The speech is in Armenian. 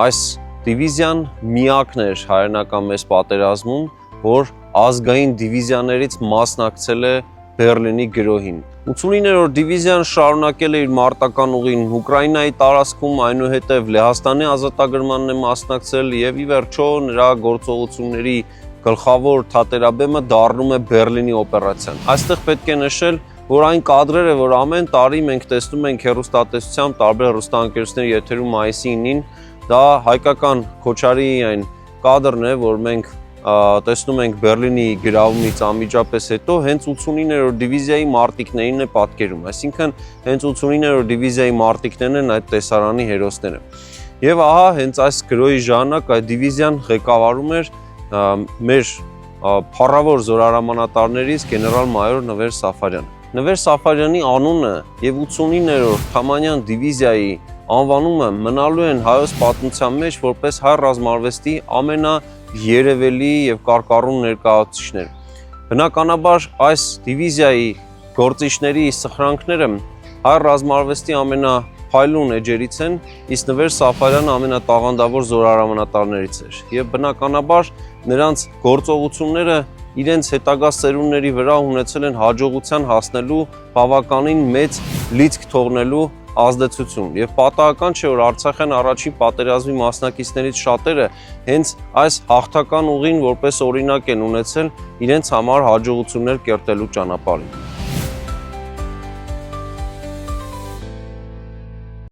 այս դիվիզիան միակն էր հայրենական մեծ պատերազմում, որ ազգային դիվիզիաներից մասնակցել է Բերլինի գրոհին։ 89-րդ դիվիզիան շարունակել է իր մարտական ուղին Ուկրաինայի տարածքում, այնուհետև Լեհաստանի ազատագրմանն է մասնակցել եւ ի վերջո նրա գործողությունների գլխավոր թատերաբեմը դառնում է Բերլինի օպերացիան։ Այստեղ պետք է նշել, որ այն կադրերը, որ ամեն տարի մենք տեսնում ենք հեռուստատեսությամբ տարբեր հեռուստաընկերությունների եթերում մայիսի 9-ին, դա հայկական Քոչարի այն կադրն է, որ մենք տեսնում ենք Բերլինի գրավումից անմիջապես հետո հենց 89-րդ դիվիզիայի մարտիկներին է պատկերում, այսինքն հենց 89-րդ դիվիզիայի մարտիկներն են այդ տեսարանի հերոսները։ Եվ ահա հենց այս գրոհի ժամանակ այդ դիվիզիան ղեկավարում էր մեր փառավոր զորահրամանատարներից գեներալ-մայոր Նվեր Սաֆարյանը։ Նվեր Սաֆարյանի անունը եւ 89-րդ Թամանյան դիվիզիայի անվանումը մնալու են հայոց պատմության մեջ որպես հայ ռազմարվեստի ամենաերևելի եւ կարկառուն ներկայացուցիչներ։ Բնականաբար այս դիվիզիայի գործիչների սխրանքները հայ ռազմարվեստի ամենափայլուն էջերից են, իսկ Նվեր Սաֆարյանը ամենատաղանդավոր զորահրամանատարներից էր։ Եվ բնականաբար նրանց գործողությունները իրենց հետագա սերունդների վրա ունեցել են հաջողության հասնելու բավականին մեծ լիցք թողնելու ազդեցություն եւ պատահական չէ որ Արցախյան առաջին պատերազմի մասնակիցներից շատերը հենց այս հաղթական ուղին որպես օրինակ են ունեցել իրենց համար հաջողություններ կերտելու ճանապարհին։